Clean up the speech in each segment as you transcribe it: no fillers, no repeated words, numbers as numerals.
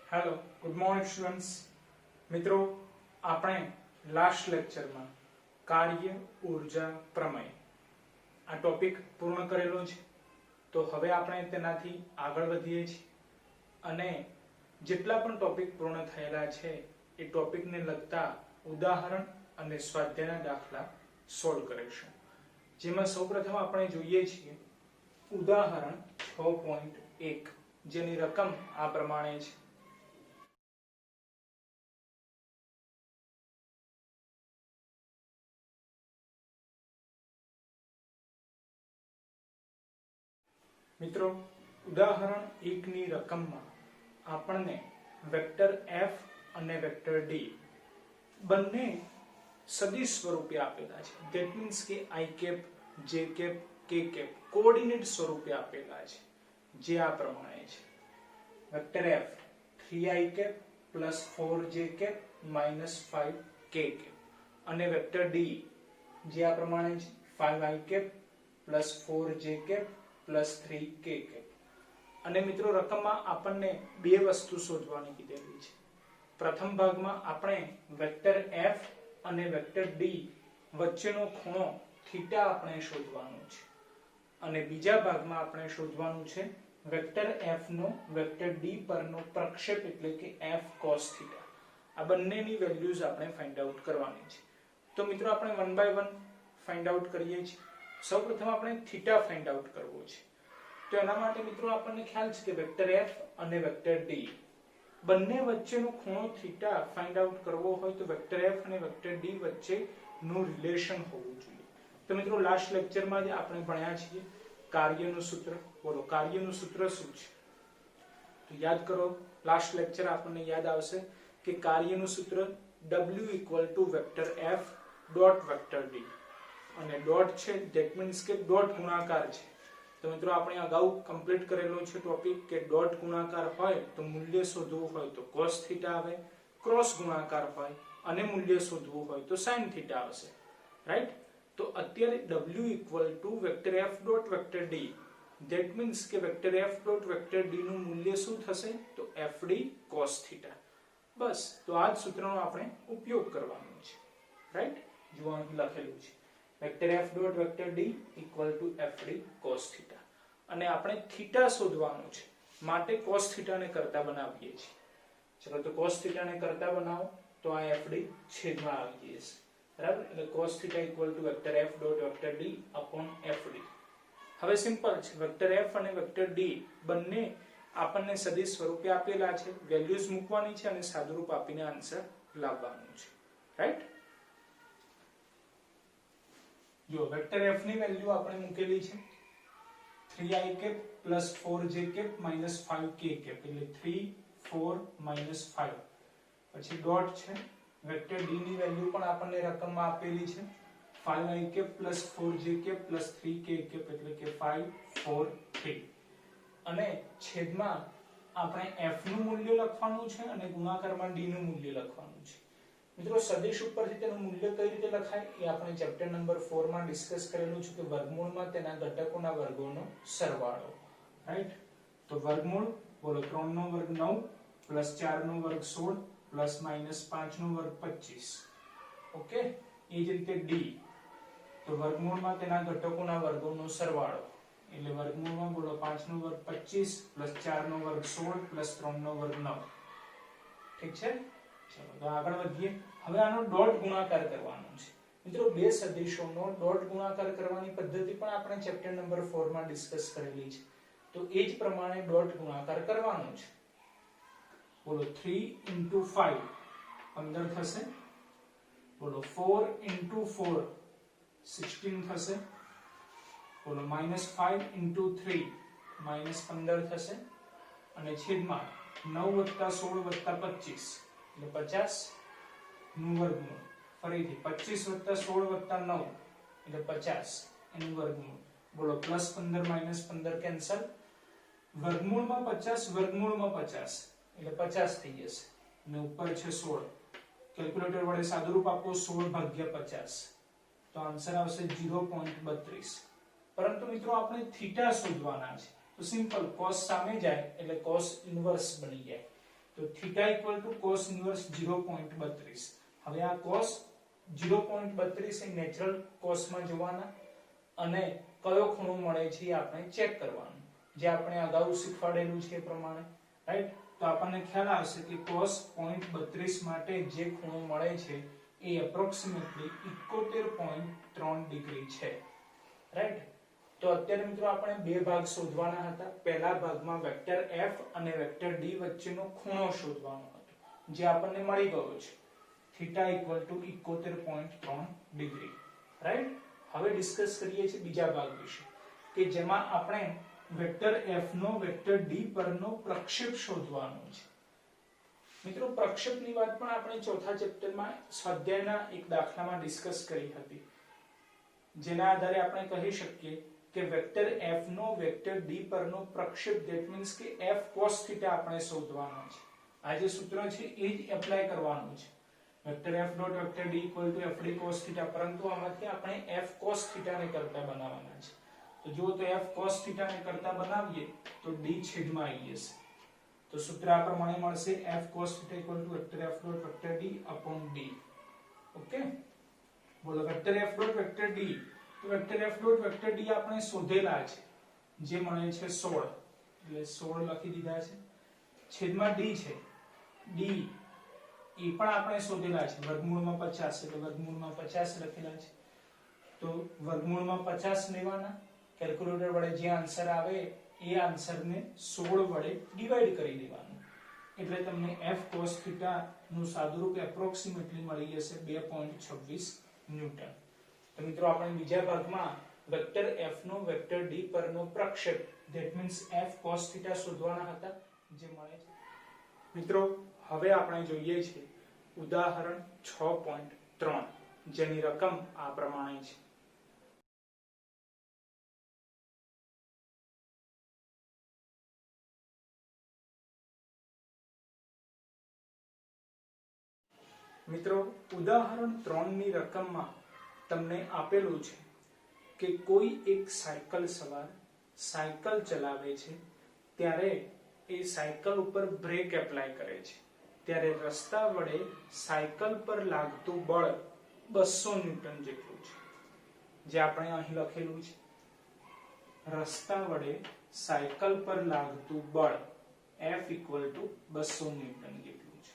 Hello good morning students. मित्रों આપણે last લેક્ચરમાં કાર્ય ઊર્જા પ્રમેય આ ટોપિક પૂર્ણ કરેલો છે, તો હવે આપણે તેનાથી આગળ વધીએ છીએ અને જેટલા પણ ટોપિક પૂર્ણ થયેલા છે એ ટોપિકને લગતા ઉદાહરણ અને સ્વાધ્યાયના દાખલા સોલ્વ કરીશું। જેમાં સૌપ્રથમ આપણે જોઈએ છીએ ઉદાહરણ 6.1 જેની રકમ આ પ્રમાણે છે। મિત્રો ઉદાહરણ 1 ની રકમમાં આપણને વેક્ટર f અને વેક્ટર d બંને સદિશ સ્વરૂપે આપેલા છે। ધેટ મીન્સ કે i cap j cap k cap coordinate સ્વરૂપે આપેલા છે, જે આ પ્રમાણે છે। Vector f 3i cap 4j cap 5k cap અને વેક્ટર d જે આ પ્રમાણે છે 5i cap 4j cap 3k cap. અને મિત્રો રકમમાં આપણને બે વસ્તુ શોધવાની કીધેલી છે। પ્રથમ ભાગમાં આપણે વેક્ટર f અને વેક્ટર d વચ્ચેનો ખૂણો થીટા આપણે શોધવાનો છે અને બીજા ભાગમાં આપણે શોધવાનું છે વેક્ટર f નો વેક્ટર d પરનો પ્રક્ષેપ એટલે કે f cos થીટા। આ બંનેની વેલ્યુઝ આપણે ફાઇન્ડ આઉટ કરવાની છે। તો મિત્રો આપણે one by one find out કરીએ છીએ। સૌપ્રથમ આપણે થીટા ફાઇન્ડ આઉટ કરવો છે, તો એના માટે મિત્રો આપણને ખ્યાલ છે કે વેક્ટર f અને વેક્ટર d બંને વચ્ચેનો ખૂણો થીટા ફાઇન્ડ આઉટ કરવો હોય તો વેક્ટર f અને વેક્ટર d વચ્ચેનું રિલેશન હોવું જોઈએ। તો મિત્રો લાસ્ટ લેક્ચરમાં જે આપણે ભણ્યા છીએ કાર્યનું સૂત્ર, બોલો કાર્યનું સૂત્ર શું છે? તો યાદ કરો, લાસ્ટ લેક્ચર આપણને યાદ આવશે કે કાર્યનું સૂત્ર w vector f dot vector d અને ડોટ છે ધેટ મીન્સ કે ડોટ ગુણાકાર છે। તો મિત્રો આપણે અગાઉ કમ્પ્લીટ કરેલો છે ટોપિક કે ડોટ ગુણાકાર હોય તો મૂલ્ય શોધવું હોય તો cos થીટા આવે, ક્રોસ ગુણાકાર હોય અને મૂલ્ય શોધવું હોય તો sin થીટા આવશે, રાઈટ? તો અત્યારે w vector f dot vector d that means કે vector f dot vector d નું મૂલ્ય શું થશે તો fd cos થીટા। બસ, તો આ જ સૂત્રનો આપણે ઉપયોગ કરવાનો છે, રાઈટ? જો અહીં લખેલું છે vector f dot vector d fd cos theta અને આપણે થીટા શોધવાનું છે માટે cos થીટા ને કરતા બનાવીએ છીએ। ચલો તો cos થીટા ને કરતા બનાવો તો આ fd છેદમાં આવી જશે, બરાબર? એટલે cos theta vector f dot vector d fd। હવે સિમ્પલ છે, વેક્ટર f અને વેક્ટર d બંને આપણને સદિશ સ્વરૂપે આપેલા છે, વેલ્યુઝ મૂકવાની છે અને સાદુરૂપ આપીને આન્સર લાવવાનું છે, રાઈટ? જો વેક્ટર f ની વેલ્યુ આપણે મૂકેલી છે 3i cap 4j cap 5k cap એટલે 3 4 5 પછી ડોટ છે વેક્ટર d ની વેલ્યુ પણ આપણને રકમમાં આપેલી છે 5i cap 4j cap 3k cap એટલે કે 5 4 3 અને છેદમાં આપણે f નું મૂલ્ય લખવાનું છે અને ગુણાકારમાં d નું મૂલ્ય લખવાનું છે। મિત્રો સદિશ ઉપરથી તેનું મૂલ્ય કઈ રીતે લખાય એ આપણે ચેપ્ટર નંબર 4 માં ડિસ્કસ કરેલું છે કે વર્ગમૂળમાં તેના ઘટકોના વર્ગોનો સરવાળો, રાઈટ? તો વર્ગમૂળ બોલો 3 નો વર્ગ 9 4 નો વર્ગ 16 5 નો વર્ગ 25, ઓકે? એ જ રીતે d તો વર્ગમૂળમાં તેના ઘટકોના વર્ગોનો સરવાળો એટલે વર્ગમૂળમાં બોલો 5 નો વર્ગ 25 4 નો વર્ગ 16 3 નો વર્ગ 9, ઠીક છે? ચલો તો આગળ વધીએ। હવે આનો ડોટ ગુણાકાર કરવાનો છે। મિત્રો બે સદિશોનો ડોટ ગુણાકાર કરવાની પદ્ધતિ પણ આપણે ચેપ્ટર નંબર 4 માં ડિસ્કસ કરેલી છે, તો એ જ પ્રમાણે ડોટ ગુણાકાર કરવાનો છે। બોલો 3 * 5 15 થશે, બોલો 4 * 4 16 થશે, બોલો -5 * 3 -15 થશે અને છેદમાં 9 + 16 + 25 એટલે 50 નું વર્ગમૂળ, ફરીથી 25 + 16 + 9 એટલે 50 એનું વર્ગમૂળ, બોલો +15 -15 કેન્સલ, વર્ગમૂળમાં 50 વર્ગમૂળમાં 50 એટલે 50 થઈ જશે અને ઉપર છે 16, કેલ્ક્યુલેટર વડે સાદુરૂપ આપો 16 / 50 તો આન્સર આવશે 0.32। પરંતુ મિત્રો આપણે થીટા શોધવાના છે तो सिंपल cos सामे जाए એટલે cos इनवर्स बनी जाए। તો theta equal to cos inverse 0.32. હવે આ cos 0.32 એ નેચરલ cos માં જોવાના અને કયો ખૂણો મળે છે એ આપણે ચેક કરવાનું, જે આપણે અગાઉ શીખવાડેલું છે એ પ્રમાણે, રાઈટ. તો આપણને ખ્યાલ આવશે કે cos 0.32 માટે જે ખૂણો મળે છે એ એપ્રોક્સિમેટલી 71.3 ડિગ્રી છે, રાઈટ. તો અત્યારે મિત્રો આપણે બે ભાગ શોધવાના હતા. પહેલા ભાગમાં વેક્ટર f અને વેક્ટર d વચ્ચેનો ખૂણો શોધવાનો હતો, જે આપણને મળી ગયો છે, theta equal to 71.3 degree, right. હવે ડિસ્કસ કરીએ છીએ બીજા ભાગ વિશે, કે જેમાં આપણે વેક્ટર f નો વેક્ટર d પરનો પ્રક્ષેપ શોધવાનો છે. મિત્રો પ્રક્ષેપની વાત પણ આપણે ચોથા ચેપ્ટરમાં સ્વાધ્યાયના એક દાખલામાં ડિસ્કસ કરી હતી, જેના આધારે આપણે કહી શકીએ કે વેક્ટર f નો વેક્ટર d પરનો પ્રક્ષેપ, ધેટ મીન્સ કે f cos θ આપણે શોધવાનો છે. આ જે સૂત્ર છે એ જ એપ્લાય કરવાનું છે. Vector f dot vector d equal to fd cos θ, પરંતુ આમાંથી આપણે f cos θ ને કરતા બનાવવાના છે. તો જો તો f cos θ ને કરતા બનાવીએ તો d છેદમાં આવી જશે. તો સૂત્ર આ પ્રમાણે મળશે, f cos θ equal to vector f dot vector d upon d. Okay, બોલો vector f dot vector d. તો vector f dot vector d આપણે શોધેલા છે, જે મળે છે 16, એટલે 16 લખી દીધા છે. છેદમાં d છે, d એ પણ આપણે શોધેલા છે, વર્ગમૂળમાં 50, એટલે વર્ગમૂળમાં 50 લખેલા છે. તો વર્ગમૂળમાં 50 લેવાના, કેલ્ક્યુલેટર વડે જે આન્સર આવે એ આન્સરને 16 વડે ડિવાઈડ કરી દેવાનું, એટલે તમને f cos θ નું સાદુરૂપ એપ્રોક્સિમેટલી મળી જશે 2.26 ન્યૂટન. તો મિત્રો આપણે બીજા ભાગમાં વેક્ટર f નો વેક્ટર d પરનો પ્રક્ષેપ, ધેટ મીન્સ f cos θ શોધવાના હતા, જે મળે છે. મિત્રો હવે આપણે જોઈએ છે ઉદાહરણ 6.3, જેની રકમ આ પ્રમાણે છે. મિત્રો ઉદાહરણ 3 ની રકમમાં તમને આપેલું છે કે કોઈ એક સાયકલ સવાર સાયકલ ચલાવે છે, ત્યારે એ સાયકલ ઉપર બ્રેક એપ્લાય કરે છે, ત્યારે રસ્તા વડે સાયકલ પર લાગતું બળ 200 ન્યૂટન જેટલું છે, જે આપણે અહીં લખેલું છે. રસ્તા વડે સાયકલ પર લાગતું બળ F ઇક્વલ ટુ 200 ન્યૂટન જેટલું છે.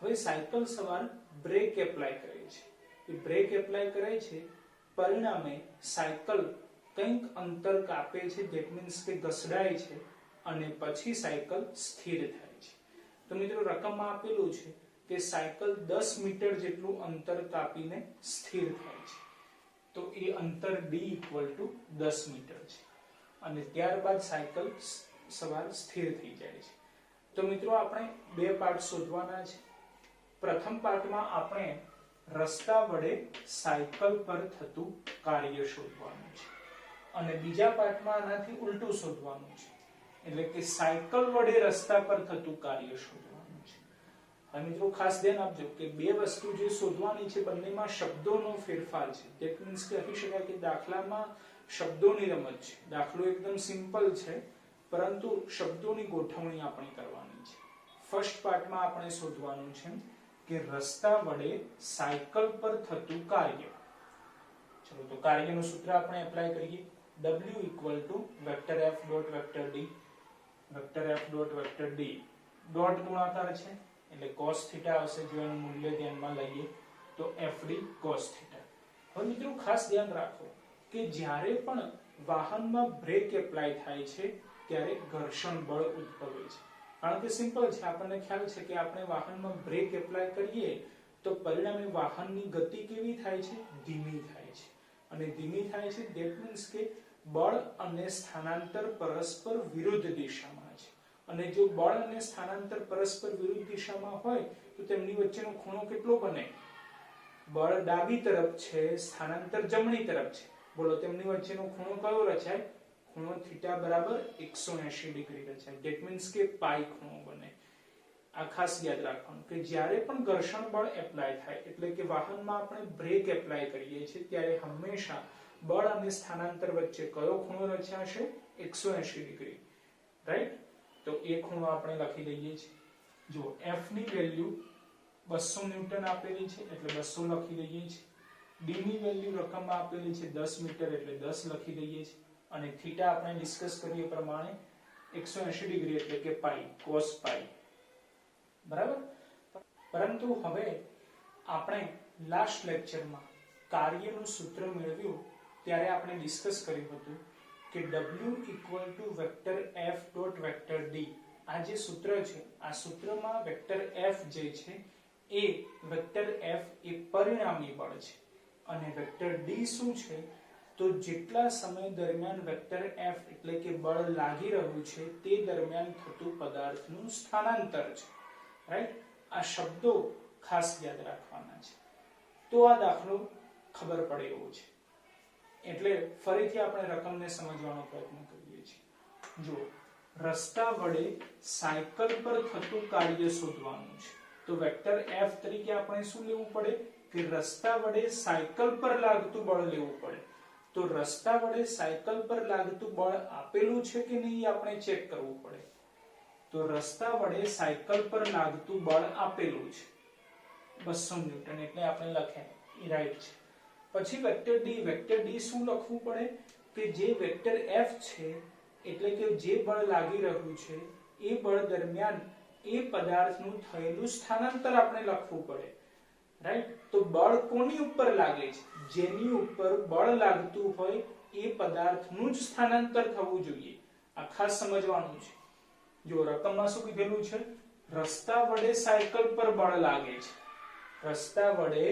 હવે સાયકલ સવાર બ્રેક એપ્લાય કરે છે, એ બ્રેક એપ્લાય કરે છે, પરિણામે સાયકલ કંઈક અંતર કાપે છે, ધેટ મીન્સ કે ઘસડાય છે, અને પછી સાયકલ સ્થિર થાય છે. તો મિત્રો રકમમાં આપેલું છે કે સાયકલ 10 મીટર જેટલું અંતર કાપીને સ્થિર થાય છે. તો એ અંતર d ઇક્વલ ટુ 10 મીટર છે, અને ત્યારબાદ સાયકલ સવાર સ્થિર થઈ જાય છે. તો મિત્રો આપણે બે પાર્ટ શોધવાના છે. પ્રથમ પાર્ટમાં આપણે રસ્તા વડે સાયકલ પર થતું કાર્ય શોધવાનું છે, અને બીજા પાર્ટમાં આનાથી ઉલટું શોધવાનું છે, એટલે કે સાયકલ વડે રસ્તા પર થતું કાર્ય શોધવાનું છે. હવે મિત્રો ખાસ ધ્યાન આપજો કે બે વસ્તુ જે શોધવાની છે બંનેમાં શબ્દોનો ફેરફાર છે. ધેટ મીન્સ કે કહી શકાય કે દાખલામાં શબ્દોની રમત છે. દાખલો એકદમ સિમ્પલ છે, પરંતુ શબ્દોની ગોઠવણી આપણે કરવાની છે. ફર્સ્ટ પાર્ટમાં આપણે શોધવાનું છે કે રસ્તા વડે સાયકલ પર થતું કાર્ય. ચલો તો કાર્યનું સૂત્ર આપણે એપ્લાય કરીએ. W equal to vector f dot vector d, vector f dot vector d dot ગુણાકાર છે, એટલે cos θ આવશે, જો એનું મૂલ્ય ધ્યાનમાં લઈએ તો fd cos θ. હવે મિત્રો ખાસ ધ્યાન રાખો કે જ્યારે પણ વાહનમાં બ્રેક એપ્લાય થાય છે ત્યારે ઘર્ષણ બળ ઉદ્ભવે છે. કારણ કે સિમ્પલ છે, આપણને ખ્યાલ છે કે આપણે વાહનમાં બ્રેક એપ્લાય કરીએ તો પરિણામે વાહનની ગતિ કેવી થાય છે? ધીમી થાય છે. અને ધીમી થાય છે ધેટ મીન્સ કે બળ અને સ્થાનાંતર પરસ્પર વિરુદ્ધ દિશામાં છે. અને જો બળ અને સ્થાનાંતર પરસ્પર વિરુદ્ધ દિશામાં હોય તો તેમની વચ્ચેનો ખૂણો કેટલો બને? બળ ડાબી તરફ છે, સ્થાનાંતર જમણી તરફ છે. બોલો તેમની વચ્ચેનો ખૂણો કયો રચાય? ખૂણો થીટા બરાબર 180 ડિગ્રી રચાય. ધેટ મીન્સ કે પાઈ ખૂણો બને. આ ખાસ યાદ રાખવાનું કે જ્યારે પણ ઘર્ષણ બળ એપ્લાય થાય, એટલે કે વાહનમાં આપણે બ્રેક એપ્લાય કરીએ છીએ, ત્યારે હંમેશા બળ અને સ્થાનાંતર વચ્ચે કયો ખૂણો રચાશે? 180 ડિગ્રી, રાઈટ? તો એ ખૂણો આપણે લખી દઈએ છીએ. જો F ની વેલ્યુ 200 ન્યૂટન આપેલી છે એટલે 200 લખી દઈએ છીએ. D ની વેલ્યુ રકમમાં આપેલી છે 10 મીટર એટલે 10 લખી દઈએ છીએ અને થીટા આપણે ડિસ્કસ કરીએ પ્રમાણે 180 ડિગ્રી એટલે કે પાઈ cos પાઈ. બરાબર. પરંતુ હવે આપણે લાસ્ટ લેક્ચરમાં કાર્યનું સૂત્ર મેળવ્યું ત્યારે આપણે ડિસ્કસ કર્યું હતું કે W vector F dot vector D. આ જે સૂત્ર છે આ સૂત્રમાં વેક્ટર F જે છે એ વેક્ટર F એ પરિણામી બળ છે અને વેક્ટર D શું છે તો જેટલા સમય દરમિયાન વેક્ટર F એટલે કે બળ લાગી રહ્યું છે તે દરમિયાન થતું પદાર્થનું સ્થાનાંતર છે. રાઈટ. આ શબ્દો ખાસ યાદ રાખવાના છે તો આ દાખલો ખબર પડે એવો છે. એટલે ફરીથી આપણે રકમને સમજવાનો પ્રયત્ન કરીએ છીએ. જો રસ્તા વડે સાયકલ પર થતું કાર્ય શોધવાનું છે તો વેક્ટર F તરીકે આપણે શું લેવું પડે કે રસ્તા વડે સાયકલ પર લાગતું બળ લેવું પડે. તો રસ્તા વડે સાયકલ પર લાગતું બળ આપેલું છે કે નહીં આપણે ચેક કરવું પડે. તો રસ્તા વડે સાયકલ પર લાગતું બળ આપેલું છે 200 ન્યૂટન એટલે આપણે લખ્યા એ રાઈટ છે. પછી વેક્ટર D શું લખવું પડે કે જે વેક્ટર F છે એટલે કે જે બળ લાગી રહ્યું છે એ બળ દરમિયાન એ પદાર્થનું થયેલું સ્થાનાંતર આપણે લખવું પડે. રાઈટ. તો બળ કોની ઉપર લાગે છે? જેની ઉપર બળ લાગતું હોય એ પદાર્થનું જ સ્થાનાંતર થવું જોઈએ. આ ખાસ સમજવાનું છે. જો રકમમાં શું કીધેલું છે? રસ્તા વડે સાયકલ પર બળ લાગે છે. રસ્તા વડે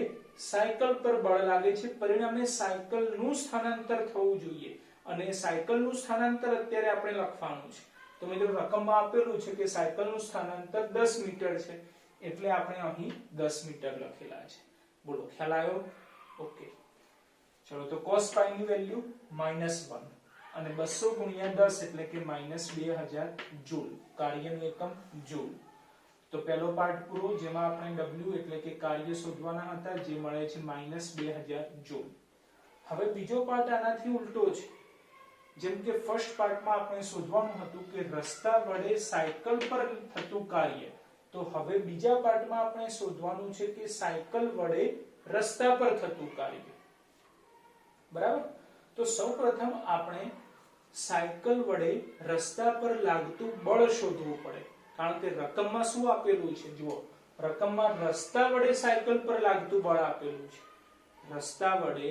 સાયકલ પર બળ લાગે છે પરિણામે સાયકલનું સ્થાનાંતર થવું જોઈએ અને સાયકલનું સ્થાનાંતર અત્યારે આપણે લખવાનું છે. તો મિત્રો રકમમાં આપેલું છે કે સાયકલનું સ્થાનાંતર 10 મીટર છે એટલે આપણે અહીં 10 મીટર લખેલા છે. બોલો ખ્યાલ આવ્યો? ઓકે. ચલો તો cos પાઈ ની વેલ્યુ -1 અને 200 ગુણ્યા 10 એટલે કે -2000 જૂલ. કાર્યનું એકમ જૂલ. તો પહેલો પાર્ટ પૂરો જેમાં આપણે W એટલે કે કાર્ય શોધવાના હતા જે મળે છે -2000 જૂલ. હવે બીજો પાર્ટ આનાથી ઉલટો છે. જેમ કે ફર્સ્ટ પાર્ટમાં આપણે શોધવાનું હતું કે રસ્તા વડે સાયકલ પર થતું કાર્ય, તો હવે બીજા પાર્ટમાં આપણે શોધવાનું છે કે સાયકલ વડે રસ્તા પર થતું કાર્ય. બરાબર. તો સૌપ્રથમ આપણે સાયકલ વડે રસ્તા પર લાગતું બળ શોધવું પડે કારણ કે રકમમાં શું આપેલું છે? જુઓ રકમમાં રસ્તા વડે સાયકલ પર લાગતું બળ આપેલું છે. રસ્તા વડે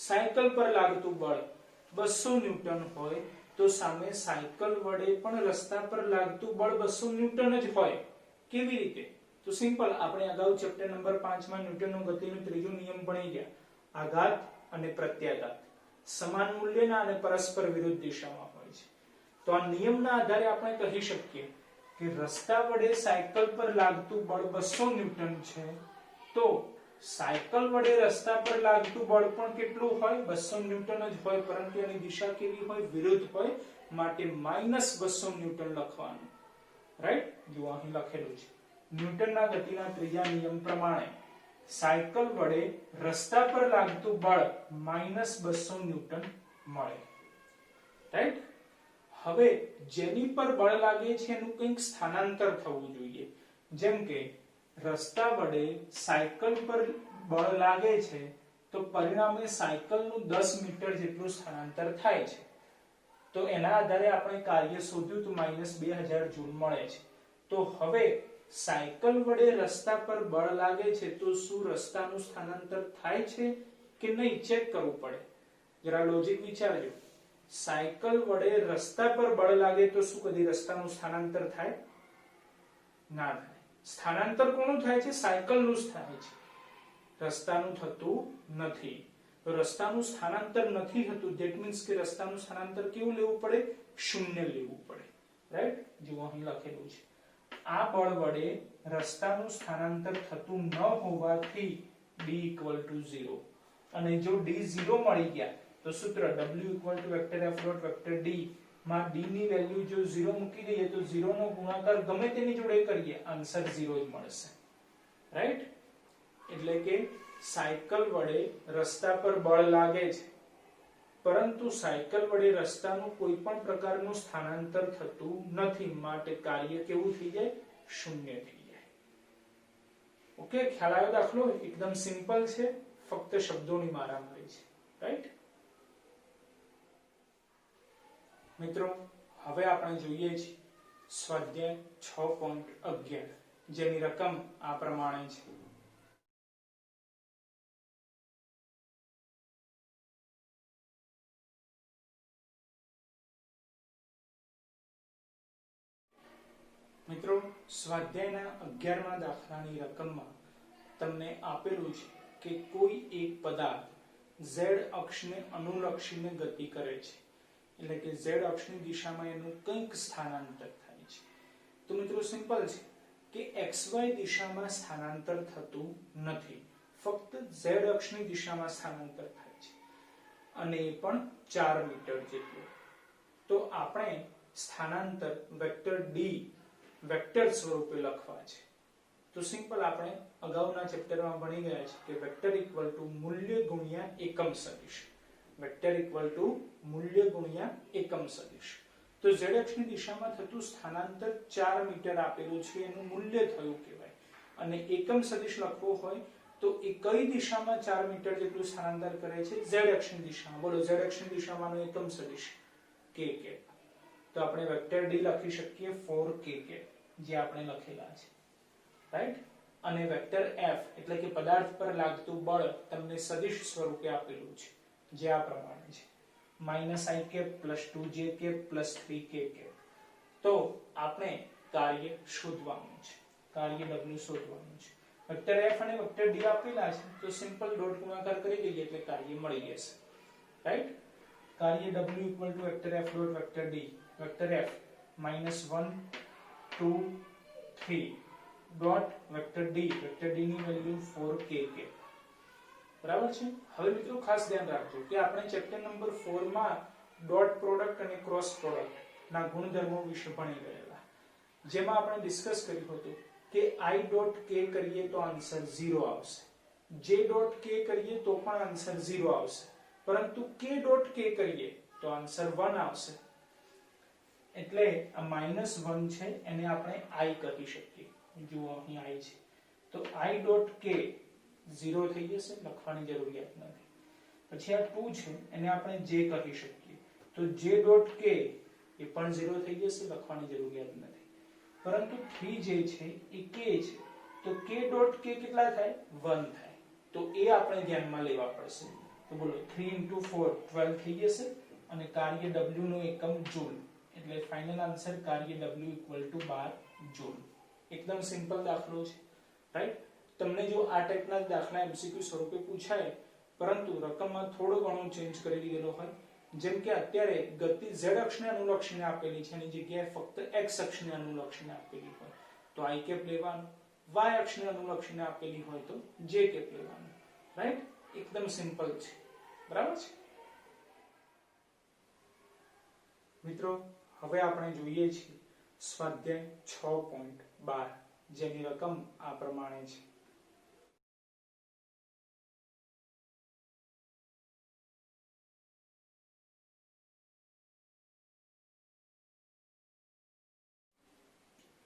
સાયકલ પર લાગતું બળ 200 ન્યૂટન હોય તો સામે સાયકલ વડે પણ રસ્તા પર લાગતું બળ 200 ન્યૂટન જ હોય. કેવી રીતે? તો સિમ્પલ. આપણે અગાઉ ચેપ્ટર નંબર 5 માં ન્યૂટનનો ગતિનો ત્રીજો નિયમ ભણી ગયા. આઘાત અને પ્રત્યાઘાત સમાન મૂલ્યના અને પરસ્પર વિરુદ્ધ દિશામાં હોય છે. તો આ નિયમના આધારે આપણે કહી શકીએ કે રસ્તા વડે સાયકલ પર લાગતું બળ 200 ન્યૂટન છે તો સાયકલ વડે રસ્તા પર લાગતું બળ પણ કેટલું હોય? 200 ન્યૂટન જ હોય પરંતુ એની દિશા કેવી હોય? વિરુદ્ધ હોય. માટે -200 ન્યૂટન લખવાનું. રાઈટ. જો અહીં લખેલું છે ન્યૂટનના ગતિના ત્રીજા નિયમ પ્રમાણે સાયકલ વડે રસ્તા પર લાગતું બળ -200 ન્યૂટન મળે. રાઈટ. હવે જેની પર બળ લાગે છે એનું કંઈક સ્થાનાંતર થવું જોઈએ. જેમ કે રસ્તા વડે સાયકલ પર બળ લાગે છે તો પરિણામે સાયકલનું 10 મીટર જેટલું સ્થાનાંતર થાય છે. તો એના આધારે આપણે કાર્ય શોધ્યું તો -2000 જૂલ મળે છે. તો હવે સાયકલ વડે રસ્તા પર બળ લાગે છે તો શું રસ્તાનું સ્થાનાંતર થાય છે કે નહીં ચેક કરવું પડે. જરા લોજિક વિચારજો. સાયકલ વડે રસ્તા પર બળ લાગે તો શું કદી રસ્તાનું સ્થાનાંતર થાય? ના થાય. સ્થાનાંતર કોનું થાય છે? સાયકલનું જ થાય છે. રસ્તાનું થતું નથી. તો રસ્તાનું સ્થાનાંતર નથી થતું ધેટ મીન્સ કે રસ્તાનું સ્થાનાંતર કેવું લેવું પડે? શૂન્ય લેવું પડે. રાઈટ. જો અહીં લખેલું છે આ બળ વડે રસ્તાનું સ્થાનાંતર થતું ન હોવાથી D = 0 અને જો D 0 મળી ગયા તો સૂત્ર W = D માં D ની વેલ્યુ જો 0 મૂકી દઈએ તો 0 નો ગુણાકાર ગમે તેની જોડે કરીએ આન્સર 0 જ મળશે. રાઈટ. એટલે કે સાયકલ વડે રસ્તા પર બળ લાગે છે પરંતુ સાયકલ વડે રસ્તાનું કોઈ પણ પ્રકારનું સ્થાનાંતર થતું નથી માટે કાર્ય કેવું થઈ જાય? શૂન્ય થઈ જાય. ઓકે, ખ્યાલ આવ્યો દાખલો? એકદમ સિમ્પલ છે, ફક્ત શબ્દોની મારામારી છે. રાઈટ મિત્રો, હવે આપણે જોઈએ છીએ સ્વાધ્યાય 6.11 જેની રકમ આ પ્રમાણે છે. મિત્રો, સ્વાધ્યાયના 11મા દાખલાની રકમમાં તમને આપેલું છે કે કોઈ એક પદાર્થ z અક્ષને અનુલક્ષીને ગતિ કરે છે, એટલે કે z અક્ષની દિશામાં એનું કંઈક સ્થાનાંતર થાય છે. તો મિત્રો સિમ્પલ છે કે xy દિશામાં સ્થાનાંતર થતું નથી, ફક્ત z અક્ષની દિશામાં સ્થાનાંતર થાય છે અને એ પણ 4 મીટર જેટલું. તો આપણે સ્થાનાંતર વેક્ટર d વેક્ટર સ્વરૂપે લખવા છે. તો સિમ્પલ આપણે અગાઉના ચેપ્ટરમાં ભણી ગયા છે કે વેક્ટર ઇક્વલ ટુ મૂલ્ય ગુણ્યા એકમ સદિશ. વેક્ટર ઇક્વલ ટુ મૂલ્ય ગુણ્યા એકમ સદિશ. તો z અક્ષની દિશામાં થતું સ્થાનાંતર 4 મીટર આપેલું છે, એનું મૂલ્ય થયું કહેવાય. અને એકમ સદિશ લખવો હોય તો એ કઈ દિશામાં 4 મીટર જેટલું સ્થાનાંતર કરે છે? z અક્ષની દિશામાં. બોલો, z અક્ષની દિશામાંનો એકમ સદિશ kk. તો આપણે વેક્ટર d લખી શકીએ 4kk, જે આપણે લખેલા છે. રાઈટ? અને વેક્ટર f એટલે કે પદાર્થ પર લાગતું બળ તમને સદિશ સ્વરૂપે આપેલું છે, જે આ પ્રમાણે છે -ik + 2jk + 3kk. તો આપણે કાર્ય શોધવાનું છે, કાર્ય w શોધવાનું છે. વેક્ટર f અને વેક્ટર d આપેલા છે, તો સિમ્પલ ડોટ ગુણાકાર કરી દઈએ એટલે કાર્ય મળી જશે. રાઈટ? કાર્ય w = vector f dot vector d. Vector f -1 2 3 dot vector d. Vector d ની વેલ્યુ 4kk. બરાબર છે? હવે મિત્રો ખાસ ધ્યાન રાખજો કે આપણે ચેપ્ટર નંબર 4 માં ડોટ પ્રોડક્ટ અને ક્રોસ પ્રોડક્ટ ના ગુણધર્મો વિશે ભણી ગયેલા, જેમાં આપણે ડિસ્કસ કર્યું હતું કે i ડોટ k કરીએ તો આન્સર 0 આવશે, j ડોટ k કરીએ તો પણ આન્સર 0 આવશે, પરંતુ k ડોટ k કરીએ તો આન્સર 1 આવશે. એટલે આ -1 છે એને આપણે i કહી શકીએ. જુઓ અહીં i છે, તો i ડોટ k 0 થઈ જશે, લખવાની જરૂરિયાત નથી. પછી આ 2 છે એને આપણે j કહી શકીએ, તો j ડોટ k એ પણ 0 થઈ જશે, લખવાની જરૂરિયાત નથી. પરંતુ 3j છે એ k છે, તો k ડોટ k કેટલા થાય? 1 થાય. તો એ આપણે ધ્યાનમાં લેવા પડશે. તો બોલો 3 * 4 12 થઈ જશે અને કાર્ય w નો એકમ જૂલ. એટલે ફાઇનલ આન્સર કાર્ય w = 12 જૂલ. એકદમ સિમ્પલ દાખલો છે. રાઈટ? તમને જો આ ટાઈપના દાખલા MCQ સ્વરૂપે પૂછાય, પરંતુ રકમમાં થોડો ઘણો ચેન્જ કરી દીધેલો હોય, જેમ કે અત્યારે ગતિ z અક્ષને અનુલક્ષીને આપેલી છે એની જગ્યાએ ફક્ત x અક્ષને અનુલક્ષીને આપેલી હોય તો i કેપ લેવાનું, y અક્ષને અનુલક્ષીને આપેલી હોય તો j કેપ લેવાનું. રાઈટ? એકદમ સિમ્પલ છે. બરાબર છે મિત્રો? હવે આપણે જોઈએ છીએ સ્વાધ્યાય 6.12 જેની રકમ આ પ્રમાણે છે.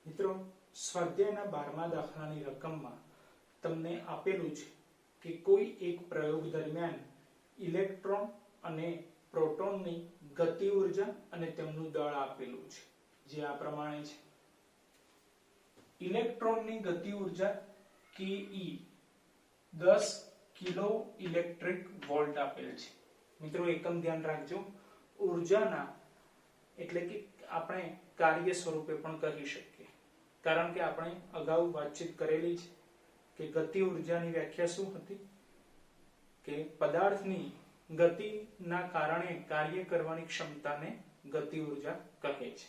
મિત્રો, સ્વાધ્યાયના 12મા દાખલાની રકમમાં તમને આપેલું છે કે કોઈ એક પ્રયોગ દરમિયાન ઇલેક્ટ્રોન અને પ્રોટોનની ગતિ ઉર્જા અને તેમનું દળ આપેલું છે, જે આ પ્રમાણે છે. ઇલેક્ટ્રોનની ગતિ ઉર્જા ke 10 કિલો ઇલેક્ટ્રિક વોલ્ટ આપેલ છે. મિત્રો એકમ ધ્યાન રાખજો, ઉર્જાના એટલે કે આપણે કાર્ય સ્વરૂપે પણ કહી શકીએ, કારણ કે આપણે અગાઉ વાતચીત કરેલી છે કે ગતિ ઉર્જાની વ્યાખ્યા શું હતી? કે પદાર્થની ગતિના કારણે કાર્ય કરવાની ક્ષમતાને ગતિ ઉર્જા કહે છે.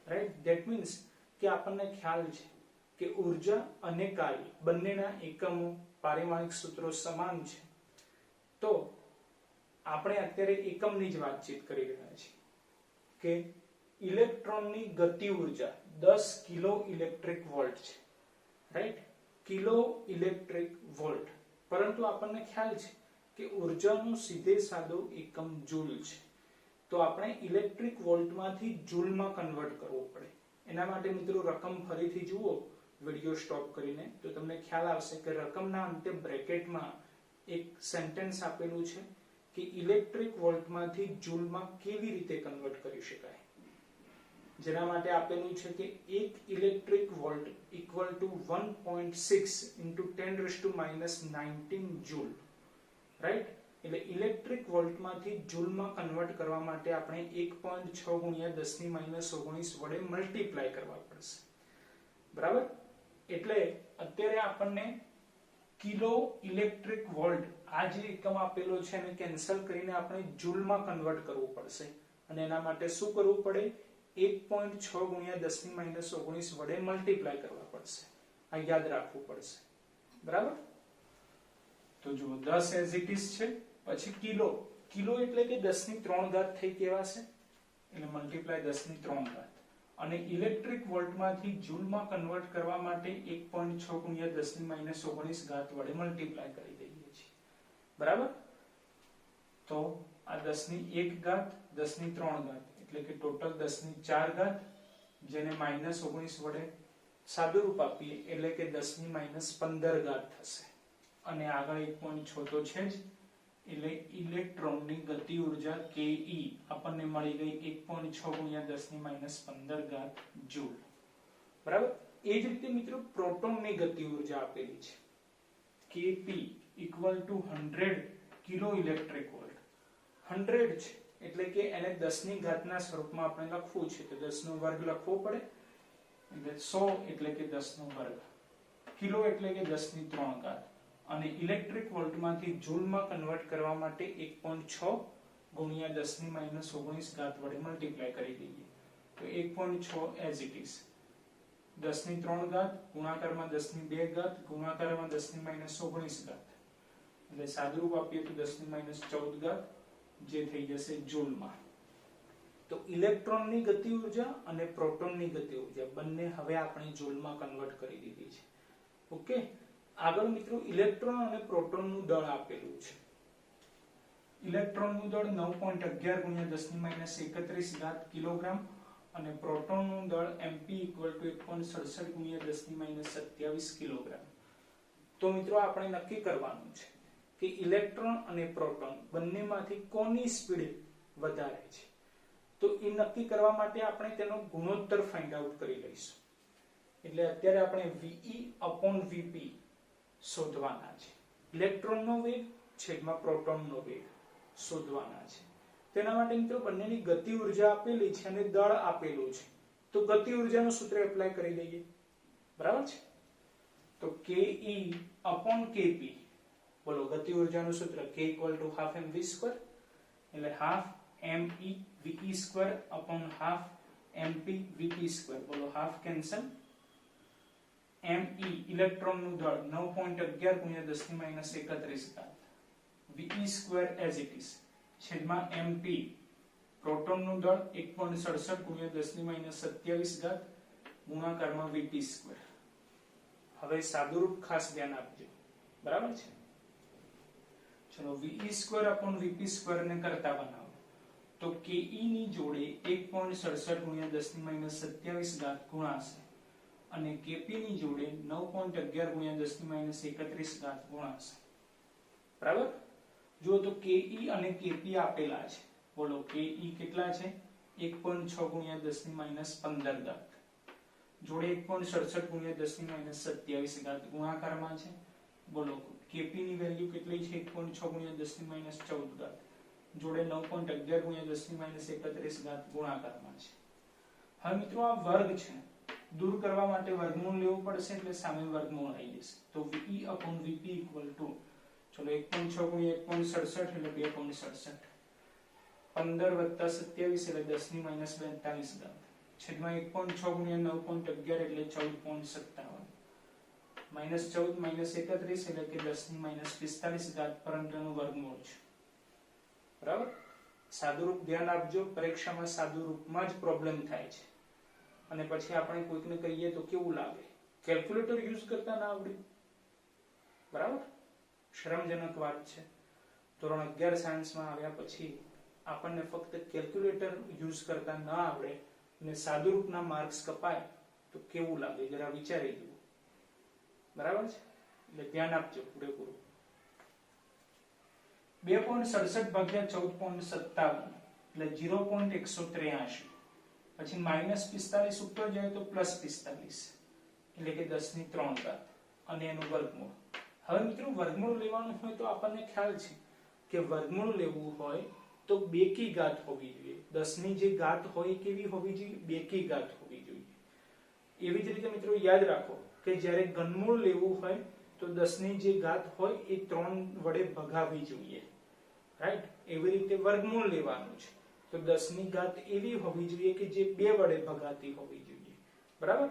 રાઈટ? ધેટ મીન્સ કે આપણને ખ્યાલ છે કે ઉર્જા અને કાર્ય બંનેના એકમો પારિમાણિક સૂત્રો સમાન છે. તો આપણે અત્યારે એકમની જ વાતચીત કરી રહ્યા છીએ કે ઇલેક્ટ્રોનની ગતિ ઉર્જા 10 કિલો ઇલેક્ટ્રિક વોલ્ટ છે. રાઈટ? Kilo electric volt. પરંતુ આપણને ખ્યાલ છે કે ઉર્જાનો સીધે સાદો એકમ જૂલ છે. તો આપણે ઇલેક્ટ્રિક વોલ્ટમાંથી જૂલમાં કન્વર્ટ કરવો પડે. એના માટે મિત્રો રકમ ફરીથી જુઓ વિડિયો સ્ટોપ કરીને, તો તમને ખ્યાલ આવશે કે રકમના અંતે બ્રેકેટમાં એક સેન્ટેન્સ આપેલું છે કે ઇલેક્ટ્રિક વોલ્ટમાંથી જૂલમાં કેવી રીતે કન્વર્ટ કરી શકાય, જેના માટે આપેલું છે કે 1 electric volt equal to 1.6 into 10⁻⁻19 joule, right? એટલે ઇલેક્ટ્રિક વોલ્ટમાંથી જૂલમાં કન્વર્ટ કરવા માટે આપણે 1.6 ગુણ્યા 10⁻⁻19 વડે મલ્ટીપ્લાય કરવા પડશે, બરાબર? એટલે અત્યારે આપણને કિલો ઇલેક્ટ્રિક વોલ્ટ આ જે એકમ આપેલો છે એને કેન્સલ કરીને આપણે જૂલમાં કન્વર્ટ કરવું પડશે, અને એના માટે શું કરવું પડે? 1.6 ગુણ્યા 10⁻⁻19 વડે મલ્ટીપ્લાય કરવા પડશે. આ યાદ રાખવું પડશે, બરાબર? તો જો 10 એઝ ઇટ ઇઝ છે, પછી કિલો, કિલો એટલે કે 10⁻³ ઘાત થઈ કહેવાશે, એટલે મલ્ટીપ્લાય 10⁻³ ઘાત, અને ઇલેક્ટ્રિક વોલ્ટમાંથી જૂલમાં કન્વર્ટ કરવા માટે 1.6 ગુણ્યા 10⁻⁻19 ઘાત વડે મલ્ટીપ્લાય કરી દઈએ છીએ, બરાબર? તો આ 10⁻1 ઘાત 10⁻³ ઘાત એટલે કે ટોટલ 10⁻4 ઘાત, જેને -19 વડે સાદુરૂપ આપીએ એટલે કે 10⁻−15 ઘાત થશે, અને આગળ 1.6 તો છે જ, એટલે ઇલેક્ટ્રોનની ગતિ ઉર્જા ke આપણને મળી ગઈ 1.6 ગુણ્યા 10⁻15 ઘાત જૂલ, બરાબર? એ જ રીતે મિત્રો પ્રોટોનની ગતિ ઉર્જા આપેલી છે, kp equal to 100 kilo electric volt. 100 છે એટલે કે એને 10 ની ઘાતના સ્વરૂપમાં આપણે લખવું છે, તો 10 નો વર્ગ લખવો પડે, એટલે 100 એટલે કે 10 નો વર્ગ, કિલો એટલે કે 10⁻³ ઘાત, અને ઇલેક્ટ્રિક વોલ્ટમાંથી જૂલમાં કન્વર્ટ કરવા માટે 1.6 ગુણ્યા 10⁻⁻19 ઘાત વડે મલ્ટીપ્લાય કરી દઈએ, તો 1.6 એઝ ઇટ ઇઝ 10⁻³ ઘાત ગુણાકારમાં 10⁻² ઘાત ગુણાકારમાં 10⁻⁻19 ઘાત, એટલે સાદુરૂપ આપીએ તો 10⁻14 ઘાત, જે થઈ જશે જૂલમાં. તો ઇલેક્ટ્રોનની ગતિ ઉર્જા અને પ્રોટોનની ગતિ ઉર્જા બંને હવે આપણે જૂલમાં કન્વર્ટ કરી દીધી છે, ઓકે? આગળ મિત્રો ઇલેક્ટ્રોન અને પ્રોટોનનું દળ આપેલું છે. ઇલેક્ટ્રોનનું દળ 9.11 ગુણ્યા 10⁻31 ઘાત કિલોગ્રામ, અને પ્રોટોનનું દળ mp ઇક્વલ ટુ 1.67 ગુણ્યા 10⁻27 કિલોગ્રામ. તો મિત્રો આપણે નક્કી કરવાનું છે કે ઇલેક્ટ્રોન અને પ્રોટોન બંનેમાંથી કોની સ્પીડ વધારે છે. તો એ નક્કી કરવા માટે આપણે તેનો ગુણોત્તર ફાઇન્ડ આઉટ કરી લઈશું. એટલે અત્યારે આપણે VE/Vp શોધવાના છે. ઇલેક્ટ્રોનનો વેગ છેદમાં પ્રોટોનનો વેગ શોધવાના છે. તેના માટે મિત્રો બંનેની ગતિ ઉર્જા આપેલી છે અને દળ આપેલું છે, તો ગતિ ઉર્જાનું સૂત્ર એપ્લાય કરી દઈએ, બરાબર છે? તો KE/Kp, બોલો ગતિ ઉર્જાનું સૂત્ર K = ½ mv², એટલે ½ me ve² ½ mp vp², બોલો હાફ કેન્સલ. me ઇલેક્ટ્રોનનું દળ 9.11 ગુણ્યા 10⁻31 ઘાત, ve² એઝ ઇટ ઇઝ, છેદમાં mp પ્રોટોનનું દળ 1.67 ગુણ્યા 10⁻27 ઘાત ગુણાકારમાં vp². હવે સાદુરૂપ ખાસ ધ્યાન આપજો, બરાબર છે? ચલો ve²/vp² ને કરતા બનાવો, તો ke ની જોડે 1.67 ગુણ્યા 10⁻27 ઘાત ગુણાશે, અને kp ની જોડે 9.11 ગુણ્યા 10⁻31 ઘાત ગુણાશે, બરાબર? જો તો ke અને kp આપેલા છે, બોલો ke કેટલા છે? 1.6 ગુણ્યા 10⁻15 ઘાત, જોડે 1.67 ગુણ્યા 10⁻27 ઘાત ગુણાકારમાં છે, બોલો kp ની વેલ્યુ કેટલી છે? 1.6 ગુણ્યા 10⁻14 ઘાત, જોડે 9.11 ગુણ્યા 10⁻31 ઘાત ગુણાકારમાં છે. હવે મિત્રો આ વર્ગ છે, દૂર કરવા માટે વર્ગમૂળ લેવું પડશે, એટલે સામે વર્ગમૂળ આવી જશે. તો VE/Vp ઇક્વલ ટુ, ચલો 1.6 ગુણ્યા 1.67 એટલે 2.67, 15 + 27 એટલે 10⁻42 ઘાત, છેદમાં 1.6 ગુણ્યા 9.11 એટલે 14.57, -14 - 31 એટલે કે 10⁻45 ઘાત, પરંતુ એનું વર્ગમૂળ છે, બરાબર? સાદુરૂપ ધ્યાન આપજો, પરીક્ષામાં સાદુરૂપમાં જ પ્રોબ્લેમ થાય છે, અને પછી આપણે કોઈકને કહીએ તો કેવું લાગે? કેલ્ક્યુલેટર યુઝ કરતા ના આવડે, બરાબર? શરમજનક વાત છે. ધોરણ 11 સાયન્સમાં આવ્યા પછી આપણને ફક્ત કેલ્ક્યુલેટર યુઝ કરતા ના આવડે અને સાદુરૂપના માર્ક્સ કપાય તો કેવું લાગે? જરા વિચારી જુઓ. બરાબર છે, એટલે ધ્યાન આપજો પૂરેપૂરું. 2.67 ભાગ્યા 14.57 એટલે 0.183. પછી -45 ઉપર જાય તો +45 એટલે કે 10 ની 3 ઘાત અને એનું વર્ગમૂળ. હવે મિત્રો વર્ગમૂળ લેવાનું હોય તો આપણને ખ્યાલ છે કે વર્ગમૂળ લેવું હોય તો બેકી ઘાત હોવી જોઈએ. 10 ની જે ઘાત હોય કેવી હોવી જોઈએ? બેકી ઘાત હોવી જોઈએ. એવી જ રીતે મિત્રો યાદ રાખો કે જ્યારે ઘનમૂળ લેવું હોય તો 10 ની જે ઘાત હોય એ 3 વડે ભગાવવી જોઈએ, રાઈટ? એવી રીતે વર્ગમૂળ લેવાનું છે તો 10 ની ઘાત એવી હોવી જોઈએ કે જે 2 વડે ભગાતી હોવી જોઈએ, બરાબર?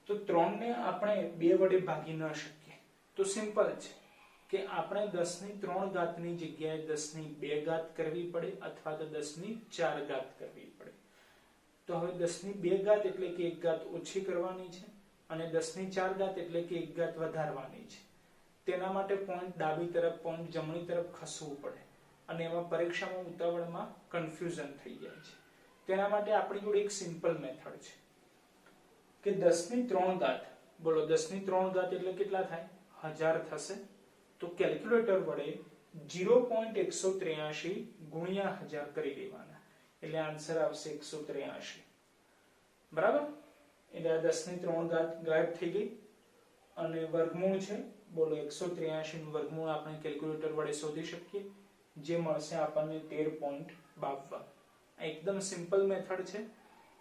તો 3 ને આપણે 2 વડે ભાગી ન શકીએ તો સિમ્પલ છે કે આપણે 10 ની 3 ઘાતની જગ્યાએ 10 ની 2 ઘાત કરવી પડે અથવા તો 10 ની 4 ઘાત કરવી પડે. તો હવે 10 ની 2 ઘાત એટલે કે 1 ઘાત ઓછી કરવાની છે અને 10 ની 4 ઘાત એટલે કે 1 ઘાત વધારવાની છે. તેના માટે પોઈન્ટ ડાબી તરફ પોઈન્ટ જમણી તરફ ખસવું પડે અને એમાં પરીક્ષામાં ઉતાવળમાં કન્ફ્યુઝન થઈ જાય છે. તેના માટે આપણી જોડે એક સિમ્પલ મેથડ છે કે 10 ની 3 ઘાત, બોલો 10 ની 3 ઘાત એટલે કેટલા થાય? 1000 થશે. તો કેલ્ક્યુલેટર વડે 0.183 ગુણ્યા 1000 કરી દેવાના એટલે આન્સર આવશે 183, બરાબર? એટલે આ 10 ની 3 ઘાત ગાયબ થઈ ગઈ અને વર્ગમૂળ છે, બોલો 183 નું વર્ગમૂળ આપણે કેલ્ક્યુલેટર વડે શોધી શકીએ, જે મળશે આપણને 13.52. આ એકદમ સિમ્પલ મેથડ છે,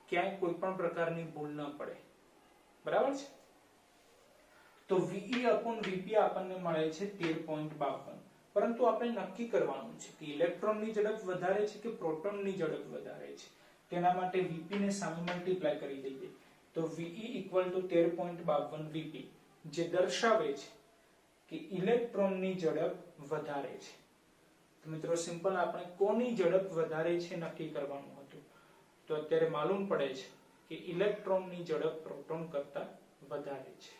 ક્યાંય કોઈ પણ પ્રકારની ભૂલ ન પડે, બરાબર છે? તો VE/VP આપણને મળે છે 13.52. પરંતુ આપણે નક્કી કરવાનું છે કે ઇલેક્ટ્રોનની ઝડપ વધારે છે કે પ્રોટોનની ઝડપ વધારે છે. તેના માટે VP ને સામે મલ્ટીપ્લાય કરી દઈએ તો VE = 13.52 VP, જે દર્શાવે છે કે ઇલેક્ટ્રોનની ઝડપ વધારે છે. તો મિત્રો સિમ્પલ આપણે કોની ઝડપ વધારે છે નક્કી કરવાનું હતું. તો અત્યારે માલુમ પડે છે કે ઇલેક્ટ્રોનની ઝડપ પ્રોટોન કરતા વધારે છે.